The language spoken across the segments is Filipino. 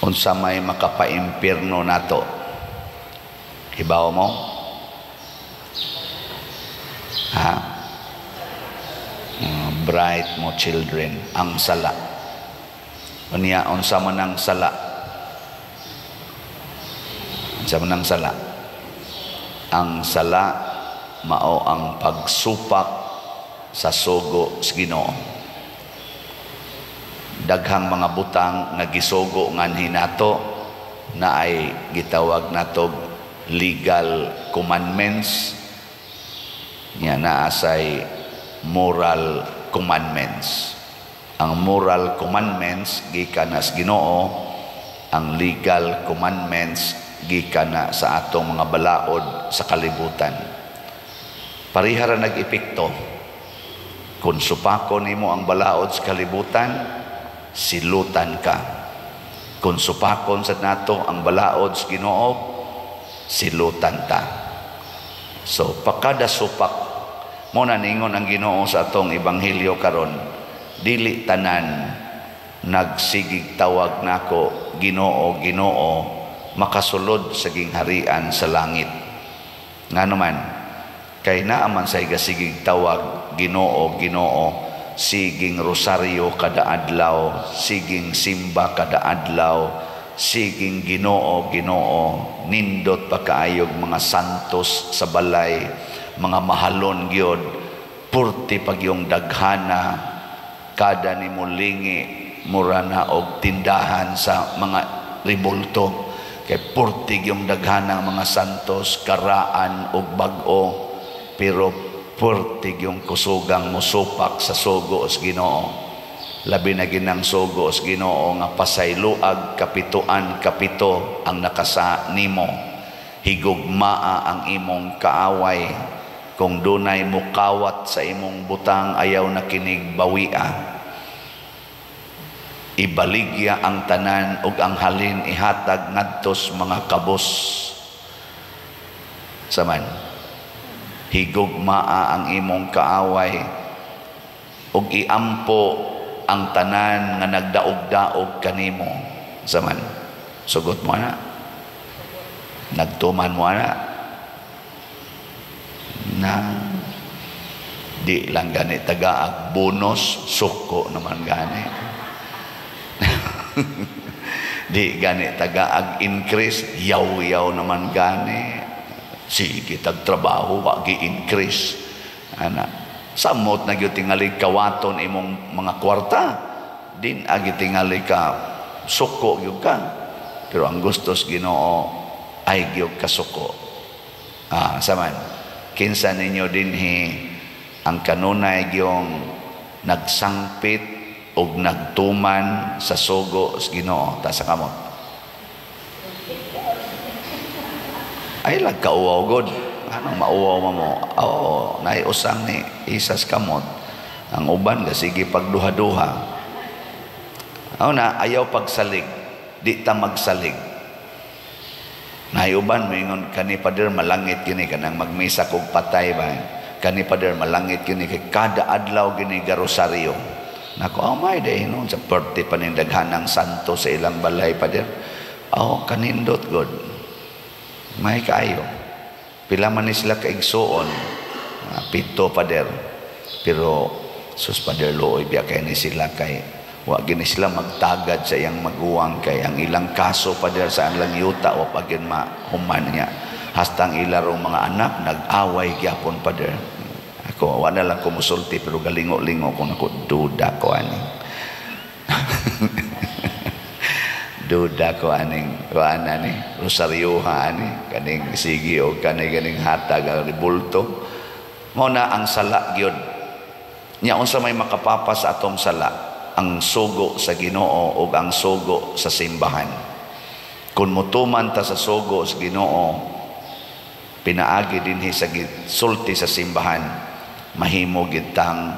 unsa may makapaimpirno nato. Hibaw mo? Ha? Bright mo children, ang sala. Unya, unsa man ang sala? Unsa man ang sala? Ang sala mao ang pagsupak sa sugo sa Ginoo. Daghang mga butang nga gisugo nganhi nato na ay gitawag natog legal commandments, nya naa say moral commandments. Ang moral commandments gikan na sa Ginoo, ang legal commandments gikan na sa atong mga balaod sa kalibutan. Pareha ra nag-epekto. Kung supakon nimo ang balaod sa kalibutan, silutan ka. Kung supakon sa nato ang balaod sa Ginoo, silutan ta. So pakada supak mo na ningon ang Ginoo sa atong ebanghelyo karon, dili tanan nagsigig tawag nako Ginoo, Ginoo, makasulod sa gingharian sa langit. Ngano man kay naa man say gasigig tawag Ginoo, Ginoo, siging rosaryo kada adlaw, siging simba kada adlaw, siging Ginoo, Ginoo, nindot pa kaayog mga santos sa balay, mga mahalon gyud, purti pag yung daghana, kada ni mulingi murana og tindahan sa mga ribulto, kay purti yung daghana mga santos, karaan og bag-o, pero purti yung kusugang musupak sa sugo sa Ginoo. Labi na ginang sugo sa Ginoo nga pasayloag kapituan kapito ang nakasa nimo. Higugmaa ang imong kaaway. Kung dunay mukawat sa imong butang, ayaw na kinig bawia. Ibaligya ang tanan ug ang halin ihatag ngadtos mga kabos. Saman, higugmaa ang imong kaaway ug iampo ang tanan nga nagdaog-daog kanimo. Saman, sugot mo na, nagtuman mo na di lang gani tagaag bonus, suko naman gani. Di gani tagaag increase, yaw-yaw naman gani. Sige tagtrabaho wag gi-increase. Ana, samot na gyud tingali kawaton imong mga kwarta, din agi tingali ka suko gyud ka. Pero ang gustos Ginoo ay gyud ka suko. Saman, kinsa ninyo dinhi ang kanunay gyung nagsangpit og nagtuman sa sugo sa Ginoo ta sa kamot? Ay lag kauwaw god. Anong mauwaw mo? Oo, naiusang ni isas kamot. Ang uban sige pagduha-duha. Na ayaw pagsalig, di ta magsalig. Naiuban mingon kani pader malangit kini kanang magmisa kog patay ba. Kani pader malangit kini kay kada adlaw gini garosaryo. Nako may day noon sa birthday panindaghanang santo sa ilang balay pader. Kanindot god. May kaayo. Pila man sila kaigsuon, pito pader. Pero sus pader looy biya kay ni sila kay wa gini sila magtagad sa iyang maguwang kay ang ilang kaso pader sa ang yuta o pagin mahuman niya. Hastang ilarong mga anak nag-away gyapon pader. Ako wala lang ko musulti pero galingo-lingo kung ako duda ko ani. Duda ko aning kuana ni rosaryoha ani kaning sige o kaning hatag ang bulto mo na ang sala gyud nya unsa may makapapa sa atong sala, ang sugo sa Ginoo ug ang sugo sa simbahan. Kun mutuman ta sa sugo sa Ginoo, pinaagi dinhi sa sulti sa simbahan, mahimo gid tang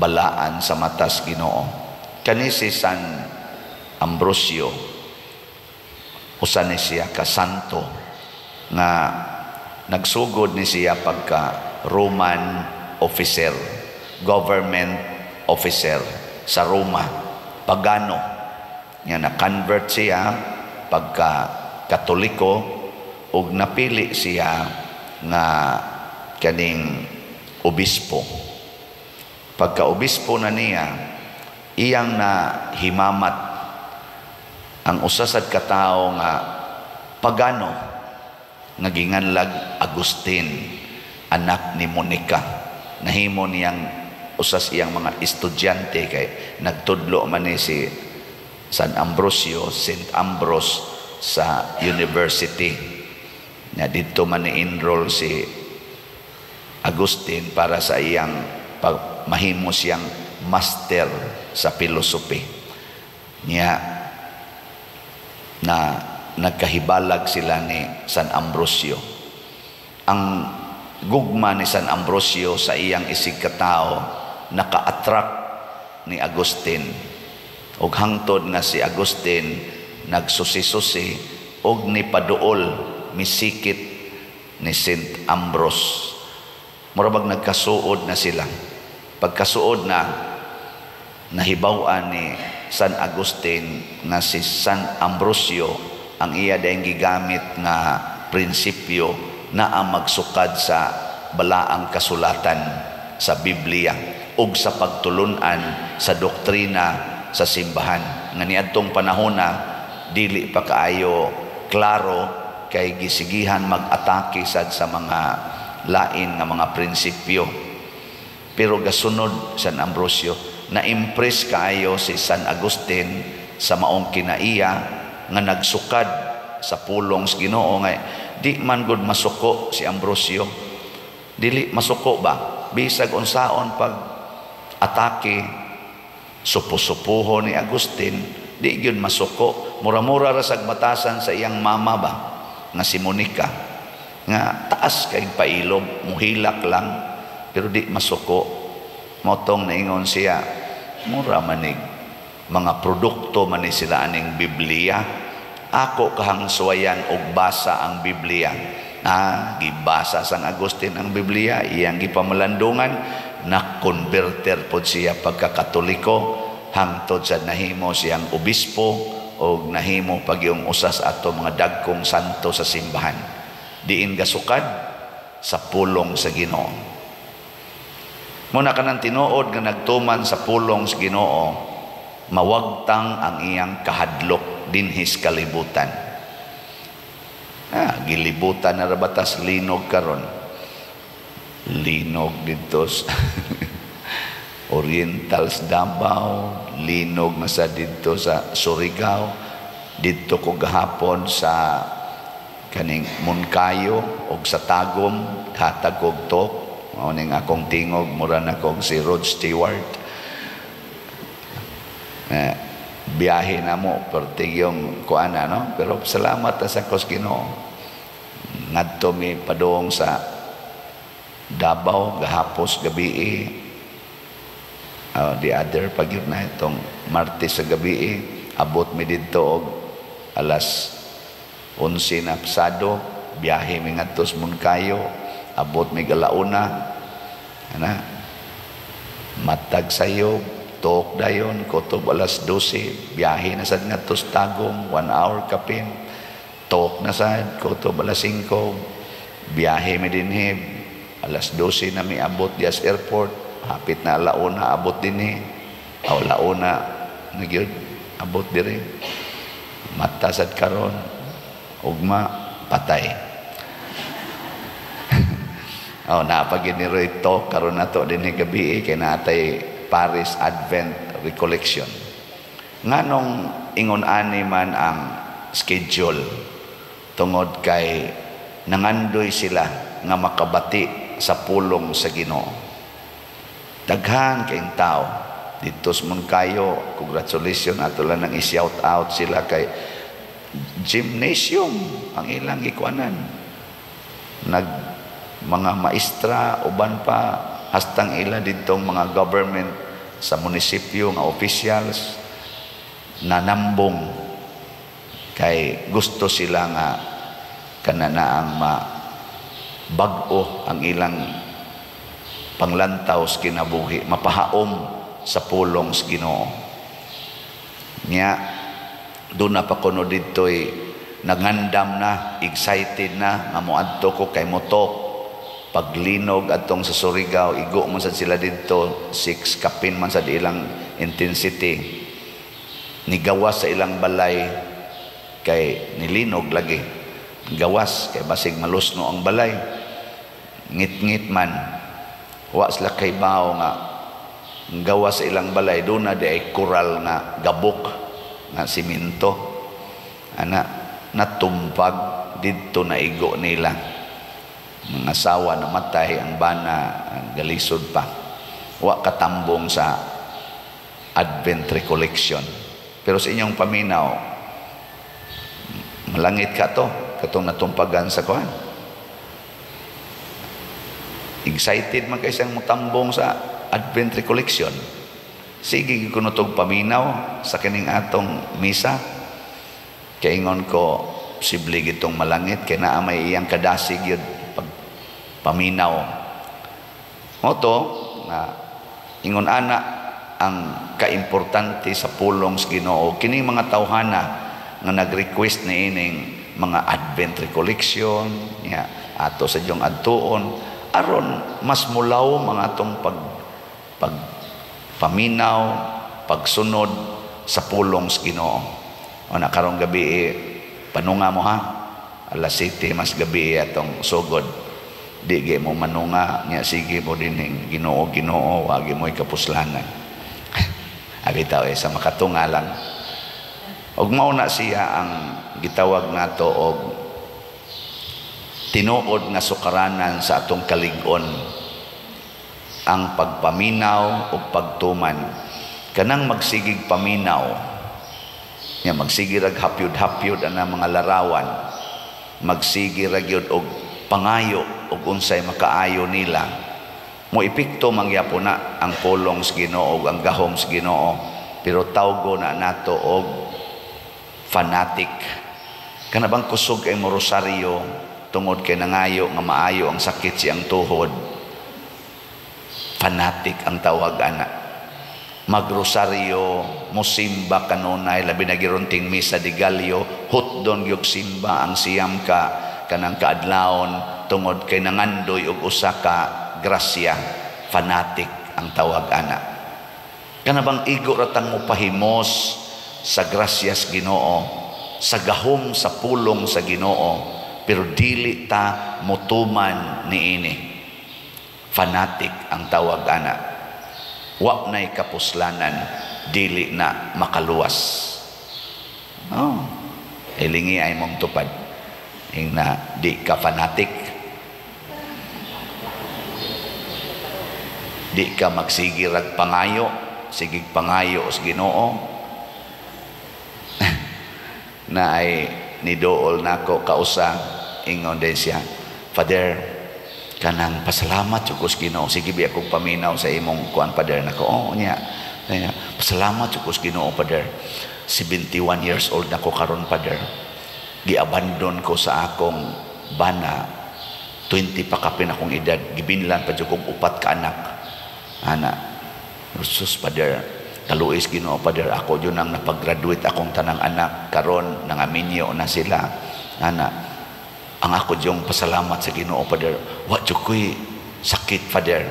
balaan sa matas Ginoo. Kani si San Ambrosio, usa ni siya ka santo nga nagsugod ni siya pagka Roman officer, government officer sa Roma, pagano. Nga na-convert siya pagka Katoliko ug napili siya nga kaning obispo. Pagka obispo na niya, iyang na himamat ang usasad katao nga pagano nga ginganlag Agustin, anak ni Monica. Nahimo niyang usas iyang mga estudyante kay nagtudlo man ni si San Ambrosio, St. Ambrose sa university. Na dito man ni-enroll si Agustin para sa iyang mahimo siyang master sa philosophy. Niya na nagkahibalag sila ni San Ambrosio. Ang gugma ni San Ambrosio sa iyang isig katao naka-attract ni Agustin. Og hangtod nga si Agustin nagsusi-susi og nipaduol misikit ni St. Ambrose. Murabag nagkasuod na sila. Pagkasuod na, nahibaw-an ni San Agustin na si San Ambrosio ang iya dayang gigamit nga prinsipyo na ang magsukad sa balaang kasulatan sa Biblia ug sa pagtulunan sa doktrina sa simbahan. Nga niadtong panahon na dili pa kaayo klaro kay gisigihan mag-atake sad sa mga lain nga mga prinsipyo. Pero gasunod San Ambrosio, na-impress kaayo si San Agustin sa maong kinaiya nga nagsukad sa pulong sa Ginoo nga di man gud masuko si Ambrosio. Dili masuko ba? Bisag unsaon pag atake supo-supuho ni Agustin, di yun masuko. Mura-mura rasag batasan sa iyang mama ba nga si Monica nga taas kay pailog, muhilak lang, pero di masuko. Motong naingon siya, mura manig mga produkto man ni sila aning Biblia. Ako kahang suwayan og basa ang Biblia. Gibasa sang Agustin ang Biblia, iyang gipamalandungan, na-converter po siya pagka-Katoliko hangtod sa nahimo siyang obispo o nahimo pagyong usas ato mga dagkong santo sa simbahan. Diin gasukad sa pulong sa Ginoo. Muna ka nang tinuod nga nagtuman sa pulong sa Ginoo, mawagtang ang iyang kahadlok dinhis kalibutan. Gilibutan na rabatas linog karon. Linog dito sa Orientals Davao, linog na sa dito sa Surigao, dito ko gahapon sa kaning Moncayo og sa Tagum, hatag kog tok. Mao ning akong tingog, mura na kog si Rod Stewart. Biyahe na mo pertig yung kuana, no? Pero salamat sa Ginoo. Ngadto mi padung sa Davao gahapos gabi the other pagyud na itong Martes sa gabi abot mi didto og alas 11 na pasado, biyahe mi ngadto sa Moncayo, abot mi galauna matag sayo tok dayon kutob alas 12, biyahe na sad ngadto sa Tagum, 1 hour kapin, tok na sad kutob alas 5, biyahe mi dinhi alas 12 na mi abot dias airport, hapit na alauna abot dinhi, launa nagyud abot diri, matasad karon ugma patay. Napagid ni Roy talk karon nato dinhi gabi kay natay Paris Advent Recollection. Nganong ingon ani man ang schedule tungod kay nangandoy sila nga makabati sa pulong sa Ginoo. Daghan kayong tao dito sa Moncayo, congratulations ato lang nang i-shout out sila kay gymnasium ang ilang ikuanan. Mga maestra uban pa hastang ila ditong mga government sa munisipyo nga officials nanambong kay gusto sila nga kananaang bag-o ang ilang panglantaw sa kinabuhi, mapahaom sa pulong sa Ginoo. Nya Doon na pa kuno dito'y nagandam na, excited na, nga moadto ko kay motok. Paglinog atong sa Surigao, igo man sad sila dito, 6 kapin man sa ilang intensity. Nigawas sa ilang balay, kay nilinog lagi. Gawas, kay basig malusno ang balay. Ngit-ngit man, wa sila kay bao nga, gawas sa ilang balay, doon na di ay kural nga gabok, nga simento. Natumpag, dito na igo nila. Mga asawa namatay, ang bana galisod pa. Wa katambong sa Advent Recollection. Pero sa inyong paminaw, malangit ka to, katong natumpagan sa kuhan. Excited man kayo siyang mutambong sa Advent Recollection. Sige kuno tog paminaw sa kining atong misa. Kaingon ko, posible gitong malangit, kaya naa may iyang kadasig yun paminaw. Moto nga ingon ana ang kaimportante sa pulong sa Ginoo, kining mga tawhana nga nag-request ni ining mga Advent Recollection ya ato sa diyong adtuon aron mas mulaw mga atong paminaw, pagsunod sa pulong sa Ginoo. O na karong gabi panunga mo ha, alas 7 mas gabi atong sugod. Di mo manunga niya, sige mo din Ginoo wagi mo'y kapuslanan. Abitaw sa makatunga lang. Og mauna siya ang gitawag nato og tinuod nga sukaranan sa atong kalig-on, ang pagpaminaw o pagtuman. Kanang magsigig paminaw niya, magsigig rag hapyod-hapyod ana mga larawan, magsigig rag yun og pangayo ug unsay makaayo nila. Mo ipikto mangyapo na ang pulong sa Ginoo ug ang gahom sa Ginoo, pero tawgo na nato og fanatic. Kana bang kusog kay mo rosaryo tungod kay nangayo nga maayo ang sakit siyang tuhod. Fanatic ang tawag ana. Magrosaryo, musimba kanunay, labi na girunting misa di Galyo, hutdon gyud simba ang siyam ka kanang kaadlawon tungod kay nangandoy og usa ka grasya. Fanatic ang tawag ana. Kana bang igo ratang mo pahimos sa grasyas Ginoo, sa gahom sa pulong sa Ginoo, pero dili ta mutuman niini. Fanatic ang tawag ana. Wa nay kapuslanan, dili na makaluwas. Ilingi ay mong tupad na di ka fanatic, di ka magsigirag pangayo, sigig pangayo sa Ginoo. Na ay nidool nako kausa, ingon din siya, Father, kanang pasalamat jud ko sa Ginoo, sige bi akong paminaw sa imong kuan Father nako. Niya pasalamat jud ko sa Ginoo Father, 71 years old nako karon Father, giabandon ko sa akong bana, 20 pa kapin akong edad, gibinlan pa jud kong 4 ka anak. Ana Jesus Father, kaluis Ginoo Father, ako yun ang napag-graduate akong tanang anak, karon nangaminyo na sila. Ana, ang ako yung pasalamat sa Ginoo Father, wa jud ko'y sakit Father,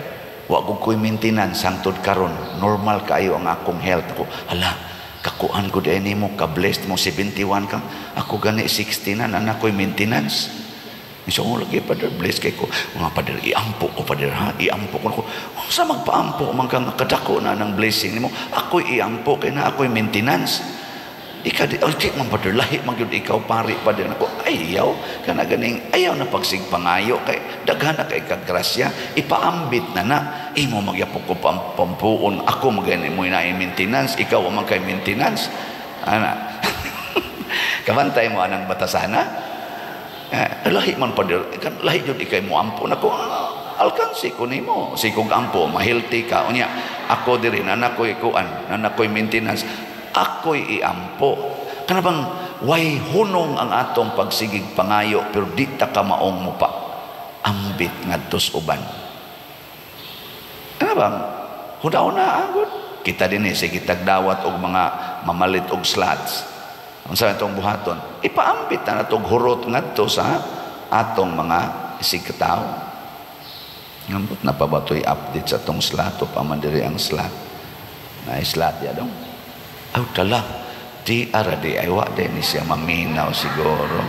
wa ko'y maintenance hangtod karon, normal kayo ang akong health. Ako hala, kakuan ko di nimo, ka-blessed mo 71 ka, ako gani 60 na, anak ko'y maintenance. So lagi Father, bless kay ko mga Father, iampo ko Father ha, iampo ko sa magpaampo man kang kadako na ng blessing nimo, ako'y iampo kay na ako'y maintenance. Ika di man Father, lahi magyud ikaw pari Father nako, ayaw kana ganing ayaw na pagsig pangayo kay daghan na kay kagrasya, ipaambit na imo magyapok ko pampuon, ako magani mo na maintenance, ikaw man kay maintenance ana. Kabantay mo anang batasana. Lahi man Father, lahi jud ikay mo ampo nako, alkansi ko nimo sikog ampo, mahilti ka unya, ako diri anak ko'y kuan, anak ko'y maintenance, ako'y iampo. Kana bang way hunong ang atong pagsigig pangayo, pero di ta ka maong mo pa ambit ngadtos uban. Kana bang hudaw na agud kita din sige tagdawat og mga mamalit og slots. Ang sa itong buhaton, ipaambit na natong hurot ngadto sa atong mga isigkataw. Ngambot na pa ba ito'y update sa itong slot o pamandiri ang slot? Na slot ya dong. Aw tala, di aradi ay wa din siya maminaw siguro.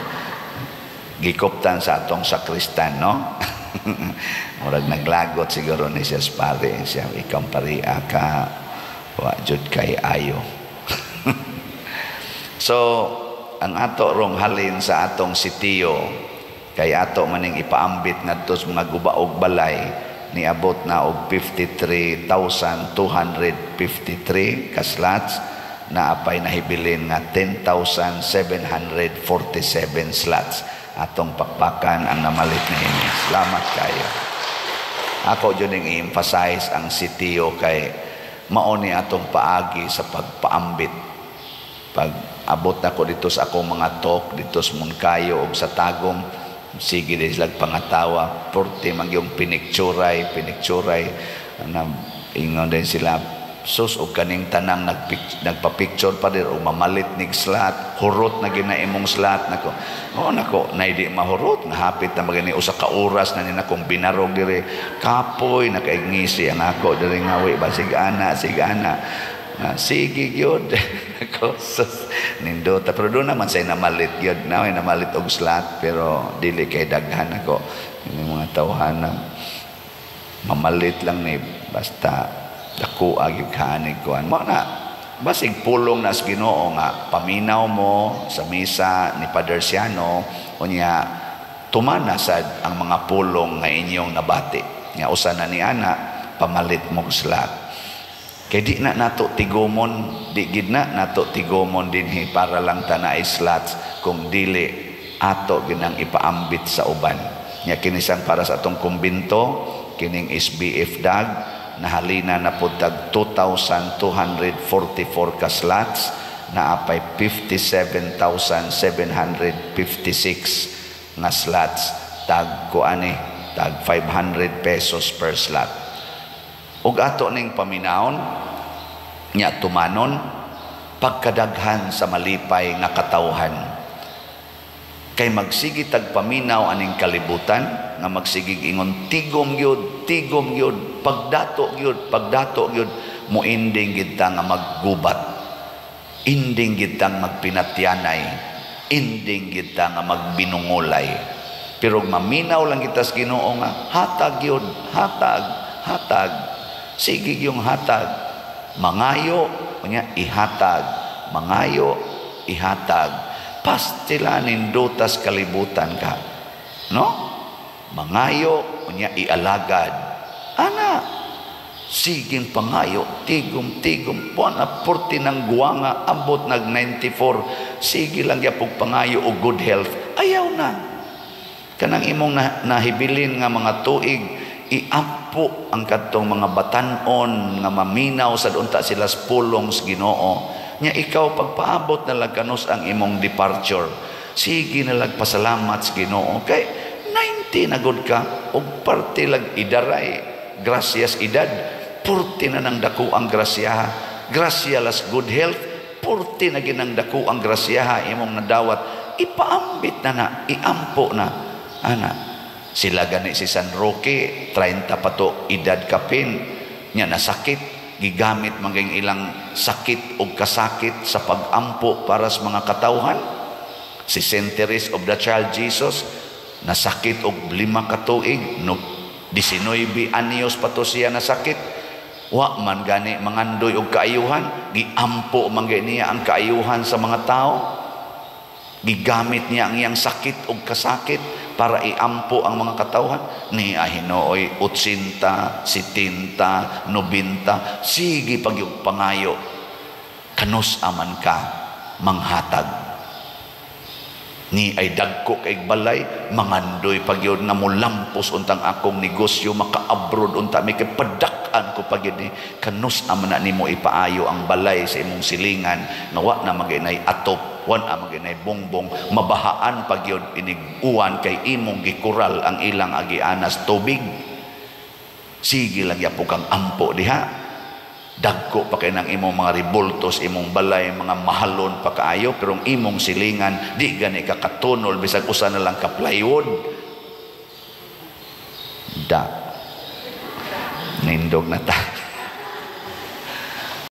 Gikoptan sa atong sakristan, no? Murag naglagot siguro ni siya pare siya ikang paria ka wa jud kay ayo. So ang ato rong halin sa atong sitiyo kay ato maning ipaambit ngadto sa mga guba og balay niabot na og 53,253 ka slots na apay nahibilin nga 10,747 slots atong pakpakan ang namalit na ini. Salamat kayo. Ako dyan yung i-emphasize ang sitiyo kay mauni atong paagi sa pagpaambit. Pag abot na ko dito sa akong mga talk, dito sa Moncayo o sa Tagum, sige din sila pangatawa, porte mag yung pinikturay, na ingon din sila, sus o kaning tanang nagpa-picture pa din o mamalit nig slot, hurot na ginaimong slot nako. O nako, na hindi mahurot, nahapit na magani usa ka oras na nina kong binarog dire, kapoy nakaigngisi ang ako dire ngawi ba sigana. Sige gyud ako sus nindota pero do naman say namalit gyud na namalit og slot pero dili kay daghan ako ini mga tawhana mamalit lang ni basta dako agi kanig kuan mo na basig pulong nas Ginoo nga paminaw mo sa misa ni Padre Siano unya tumana sad ang mga pulong nga inyong nabati nga usa na ni ana pamalit mo slot. Kaya di na nato tigomon, di gid na nato tigomon dinhi para lang tanay slots kung dili ato ginang ipaambit sa uban. Nya kinisang para sa atong kumbinto, kining SBF DAG, nahalina na po tag 2,244 ka slots, na apay 57,756 nga slots, tag kuani, tag 500 pesos per slot. Ug ato ning paminaon nya tumanon pagkadaghan sa malipay nga katawhan kay magsigi tag paminaw aning kalibutan nga magsigig ingon tigom gyud pagdato gyud muinding gid ta nga maggubat inding gid ta magpinatyanay inding gid ta nga magbinungolay pero maminaw lang kita sa Ginoo nga hatag gyud hatag sige yung hatag mangayo nya ihatag mangayo ihatag pastilanin dutas kalibutan ka no mangayo nya ialagad ana siging pangayo tigom buwan na 40 ng guwanga abot nag 94 sige lang yapog pangayo o good health ayaw na kanang imong nahibilin nga mga tuig iampo ang kadtong mga batanon nga maminaw sa unta sila sa pulong sa Ginoo nya ikaw pagpaabot na lang kanus ang imong departure sige na lang pasalamat sa Ginoo kay 90 na gud ka og parte lang idaray gracias edad purti na nang dako ang grasya las good health purti na ginang dako ang grasya imong nadawat ipaambit na iampo na ana. Sila gani si San Roque 30 pa to edad kapin nya nasakit gigamit maging ilang sakit o kasakit sa pagampo para sa mga katawhan. Si Saint Teresa of the Child Jesus nasakit og 5 ka tuig no 19 anyos pa to siya nasakit wa man gani mangandoy og kaayuhan giampo man niya ang kaayuhan sa mga tao gigamit niya ang iyang sakit og kasakit para iampo ang mga katawhan ni ahinooy 80, 70, 90 sige pagyug pangayo kanus aman ka manghatag ni ay dagko kay balay mangandoy pagyud na mulampos untang akong negosyo maka-abroad unta mi kay padak-an ko pagyud ni kanus aman na nimo ipaayo ang balay sa imong silingan nga wa na maginay atop wan amang ginay bongbong mabahaan pagyod iniguan kay imong gikural ang ilang agianas tubig sige lang yapo kang ampo diha dagko pa kay ng imong mga ribultos, imong balay, mga mahalon pa kaayo, pero ang imong silingan di gani ka katunol, bisag usa na lang ka plywood. Da nindog na ta.